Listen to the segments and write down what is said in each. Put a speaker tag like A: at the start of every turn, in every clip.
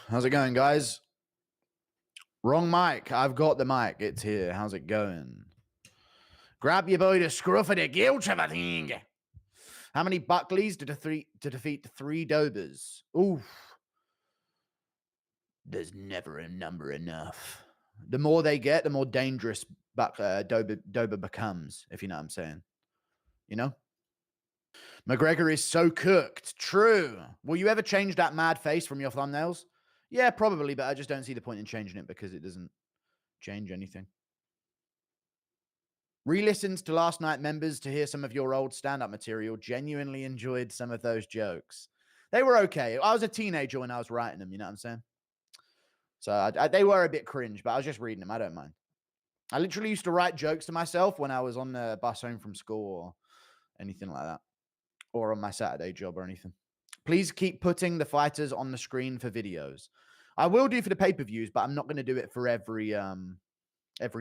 A: How's it going, guys? Wrong mic. I've got the mic. It's here. How's it going? Grab your boy to scruff of the guilt of a thing. How many Buckleys to defeat 3 Dobers? Oof. There's never a number enough. The more they get, the more dangerous Dober becomes, if you know what I'm saying. You know? McGregor is so cooked. True. Will you ever change that mad face from your thumbnails? Yeah, probably, but I just don't see the point in changing it because it doesn't change anything. Re-listens to Last Night members to hear some of your old stand-up material. Genuinely enjoyed some of those jokes. They were okay. I was a teenager when I was writing them, you know what I'm saying? So they were a bit cringe, but I was just reading them. I don't mind. I literally used to write jokes to myself when I was on the bus home from school or anything like that. Or on my Saturday job or anything. Please keep putting the fighters on the screen for videos. I will do for the pay-per-views, but I'm not going to do it for every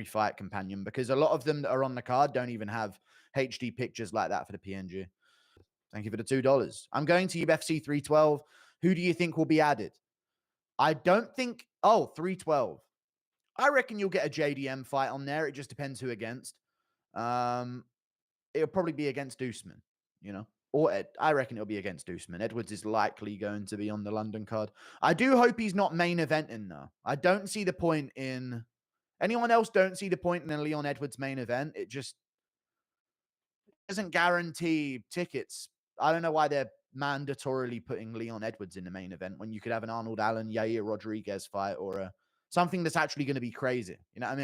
A: fight companion because a lot of them that are on the card don't even have HD pictures like that for the PNG. Thank you for the $2. I'm going to UFC 312. Who do you think will be added? I don't think... Oh, 312. I reckon you'll get a JDM fight on there. It just depends who against. It'll probably be against Usman, you know? Or Ed. I reckon it'll be against Usman. Edwards is likely going to be on the London card. I do hope he's not main eventing, though. I don't see the point in... Anyone else don't see the point in a Leon Edwards main event. It just doesn't guarantee tickets. I don't know why they're mandatorily putting Leon Edwards in the main event when you could have an Arnold Allen, Yair Rodriguez fight or something that's actually going to be crazy. You know what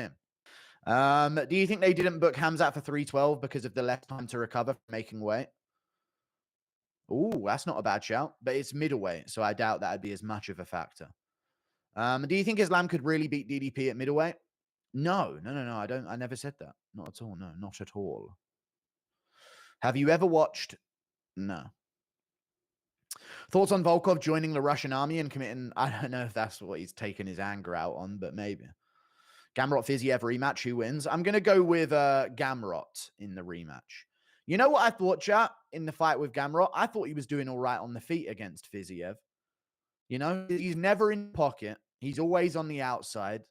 A: I mean? Do you think they didn't book Hamzat for 312 because of the less time to recover from making weight? Ooh, that's not a bad shout, but it's middleweight, so I doubt that'd be as much of a factor. Do you think Islam could really beat DDP at middleweight? No. I never said that. Not at all. No, not at all. Have you ever watched? No. Thoughts on Volkov joining the Russian army and committing? I don't know if that's what he's taken his anger out on, but maybe. GAMROT FIZIEV rematch. Who wins? I'm going to go with GAMROT in the rematch. You know what I thought, chat, in the fight with GAMROT? I thought he was doing all right on the feet against FIZIEV. You know, he's never in pocket. He's always on the outside,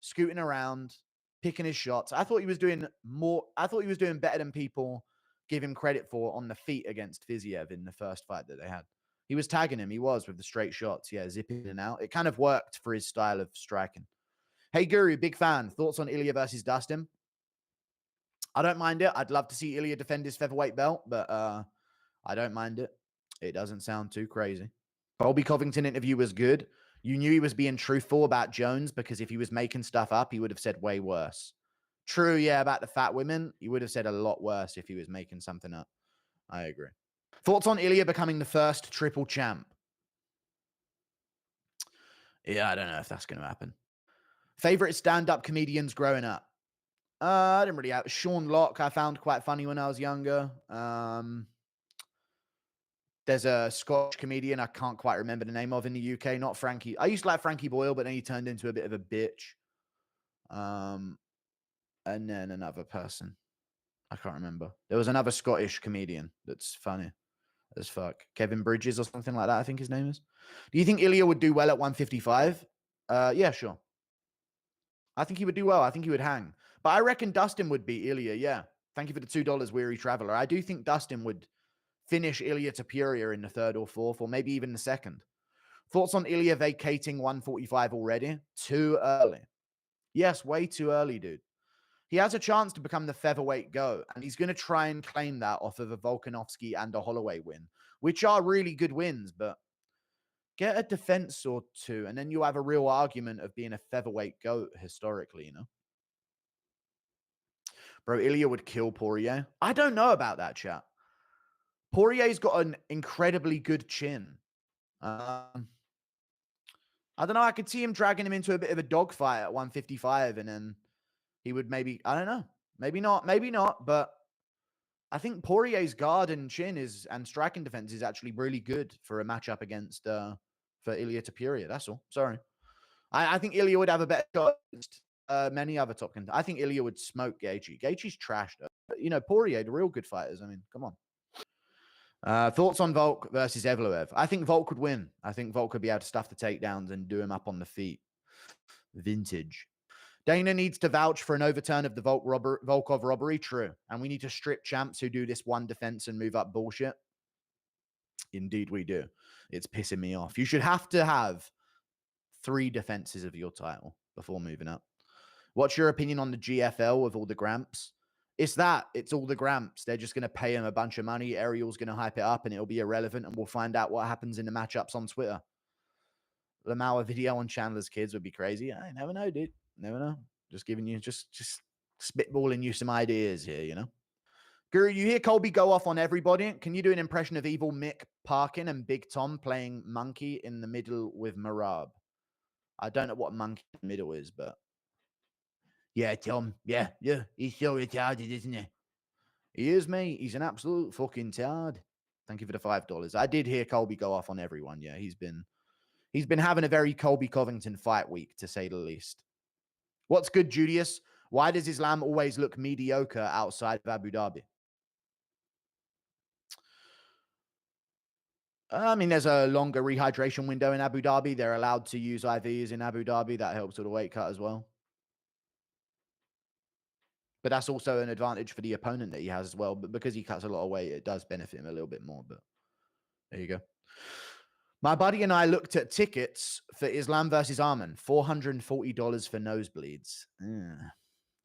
A: scooting around, picking his shots. I thought he was doing more. I thought he was doing better than people give him credit for on the feet against FIZIEV in the first fight that they had. He was tagging him. He was with the straight shots. Yeah, zipping in and out. It kind of worked for his style of striking. Hey, Guru, big fan. Thoughts on Ilia versus Dustin? I don't mind it. I'd love to see Ilia defend his featherweight belt, but I don't mind it. It doesn't sound too crazy. Colby Covington interview was good. You knew he was being truthful about Jones because if he was making stuff up, he would have said way worse. True, yeah, about the fat women. He would have said a lot worse if he was making something up. I agree. Thoughts on Ilia becoming the first triple champ? Yeah, I don't know if that's going to happen. Favorite stand-up comedians growing up? I didn't really have... Sean Locke I found quite funny when I was younger. There's a Scottish comedian I can't quite remember the name of in the UK. Not Frankie. I used to like Frankie Boyle, but then he turned into a bit of a bitch. And then another person. I can't remember. There was another Scottish comedian that's funny as fuck. Kevin Bridges or something like that, I think his name is. Do you think Ilia would do well at 155? Yeah, sure. I think he would do well. I think he would hang. But I reckon Dustin would beat Ilia, yeah. Thank you for the $2, Weary Traveler. I do think Dustin would finish Ilia Topuria in the third or fourth, or maybe even the second. Thoughts on Ilia vacating 145 already? Too early. Yes, way too early, dude. He has a chance to become the featherweight GOAT, and he's going to try and claim that off of a Volkanovski and a Holloway win, which are really good wins, but get a defense or two, and then you'll have a real argument of being a featherweight GOAT historically, you know? Bro, Ilia would kill Poirier. I don't know about that, chat. Poirier's got an incredibly good chin. I don't know. I could see him dragging him into a bit of a dogfight at 155, and then he would maybe, I don't know. Maybe not, but I think Poirier's guard and chin and striking defense is actually really good for a matchup against, for Ilia Topuria. That's all. Sorry. I think Ilia would have a better shot against many other top contenders. I think Ilia would smoke Gaethje. Gaethje's trash, though. But, you know, Poirier, the real good fighters. I mean, come on. Thoughts on Volk versus EVLOEV? I think Volk would win. I think Volk could be able to stuff the takedowns and do him up on the feet. Vintage. Dana needs to vouch for an overturn of the Volkov robbery. True. And we need to strip champs who do this one defense and move up bullshit. Indeed, we do. It's pissing me off. You should have to have 3 defenses of your title before moving up. What's your opinion on the GFL with all the Gramps? It's that. It's all the Gramps. They're just going to pay him a bunch of money. Ariel's going to hype it up and it'll be irrelevant. And we'll find out what happens in the matchups on Twitter. Lamau video on Chandler's kids would be crazy. I never know, dude. Never know. Just giving you, just spitballing you some ideas here, you know? Guru, you hear Colby go off on everybody. Can you do an impression of Evil Mick Parkin and Big Tom playing Monkey in the middle with Marab? I don't know what Monkey in the middle is, but... Yeah, Tom. Yeah. He's so retarded, isn't he? He is, mate. He's an absolute fucking tard. Thank you for the $5. I did hear Colby go off on everyone. Yeah, he's been having a very Colby Covington fight week, to say the least. What's good, Julius? Why does Islam always look mediocre outside of Abu Dhabi? I mean, there's a longer rehydration window in Abu Dhabi. They're allowed to use IVs in Abu Dhabi. That helps with the weight cut as well. But that's also an advantage for the opponent that he has as well. But because he cuts a lot of weight, it does benefit him a little bit more. But there you go. My buddy and I looked at tickets for Islam versus Arman. $440 for nosebleeds.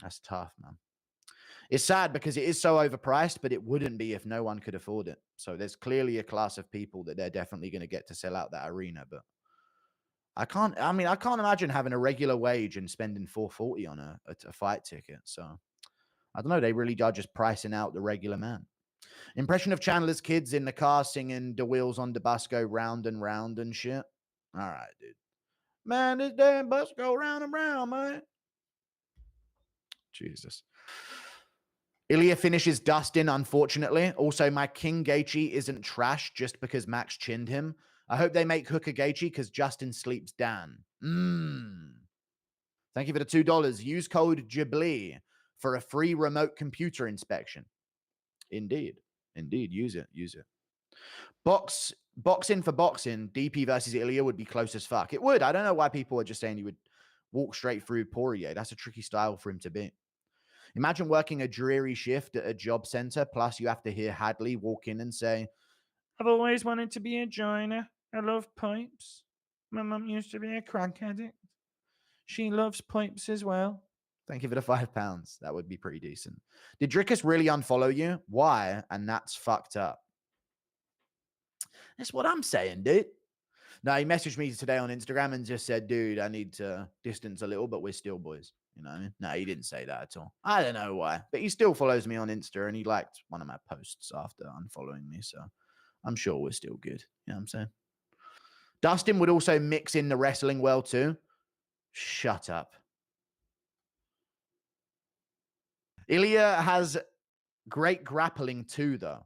A: That's tough, man. It's sad because it is so overpriced, but it wouldn't be if no one could afford it. So there's clearly a class of people that they're definitely going to get to sell out that arena. But I can't imagine having a regular wage and spending $440 on a fight ticket. So I don't know. They really are just pricing out the regular man. Impression of Chandler's kids in the car singing "The wheels on the bus go round and round" and shit. All right, dude. Man, this damn bus go round and round, man. Jesus. Ilia finishes Dustin, unfortunately. Also, my King Gaethje isn't trash just because Max chinned him. I hope they make Hooker Gaethje because Justin sleeps Dan. Thank you for the $2. Use code JABLI for a free remote computer inspection. Indeed. Use it. Boxing for boxing, DP versus Ilia would be close as fuck. It would. I don't know why people are just saying he would walk straight through Poirier. That's a tricky style for him to beat. Imagine working a dreary shift at a job center, plus you have to hear Hadley walk in and say, "I've always wanted to be a joiner. I love pipes. My mum used to be a crack addict. She loves pipes as well." Thank you for the £5. That would be pretty decent. Did Drickus really unfollow you? Why? And that's fucked up. That's what I'm saying, dude. No, he messaged me today on Instagram and just said, "Dude, I need to distance a little, but we're still boys." You know what I mean? No, he didn't say that at all. I don't know why, but he still follows me on Insta and he liked one of my posts after unfollowing me. So I'm sure we're still good. You know what I'm saying? Dustin would also mix in the wrestling well too. Shut up. Ilia has great grappling too, though.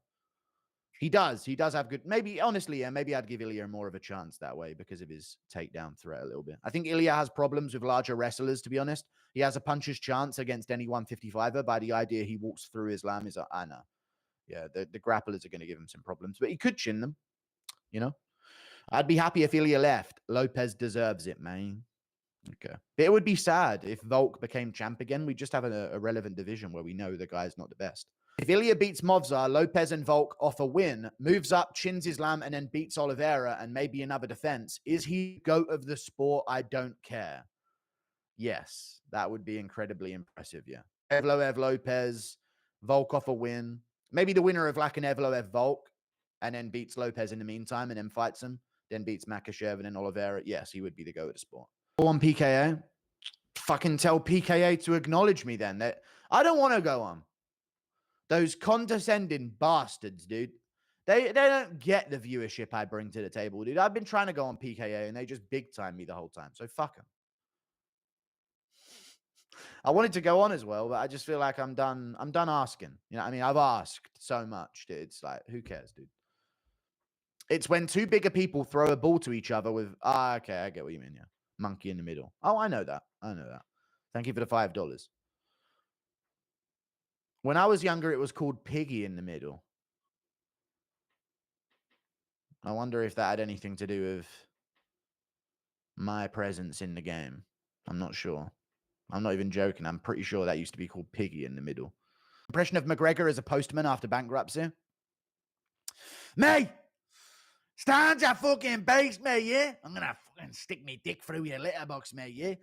A: He does have good, maybe, honestly, yeah, maybe I'd give Ilia more of a chance that way because of his takedown threat a little bit. I think Ilia has problems with larger wrestlers, to be honest. He has a puncher's chance against any 155er by the idea he walks through Islam is, I know. Yeah, the grapplers are going to give him some problems, but he could chin them, you know? I'd be happy if Ilia left. Lopez deserves it, man. Okay. But it would be sad if Volk became champ again. We just have a relevant division where we know the guy's not the best. If Ilia beats Movzar, Lopez and Volk off a win, moves up, chins Islam, and then beats Oliveira and maybe another defense, is he GOAT of the sport? I don't care. Yes, that would be incredibly impressive, yeah. EVLOEV Lopez, Volk off a win. Maybe the winner of like an EVLOEV Volk and then beats Lopez in the meantime and then fights him, then beats Makhachev and then Oliveira. Yes, he would be the GOAT of the sport. Go on PKA. Fucking tell PKA to acknowledge me then. I don't want to go on. Those condescending bastards, dude. They don't get the viewership I bring to the table, dude. I've been trying to go on PKA and they just big time me the whole time. So fuck them. I wanted to go on as well, but I just feel like I'm done asking. You know what I mean? I've asked so much, dude. It's like, who cares, dude? It's when two bigger people throw a ball to each other with, okay, I get what you mean, yeah. Monkey in the middle. Oh, I know that. Thank you for the $5. When I was younger, it was called Piggy in the middle. I wonder if that had anything to do with my presence in the game. I'm not sure. I'm not even joking. I'm pretty sure that used to be called Piggy in the middle. Impression of McGregor as a postman after bankruptcy. Mate! Stand your fucking base, mate, yeah? I'm gonna fucking stick me dick through your letterbox, mate, yeah?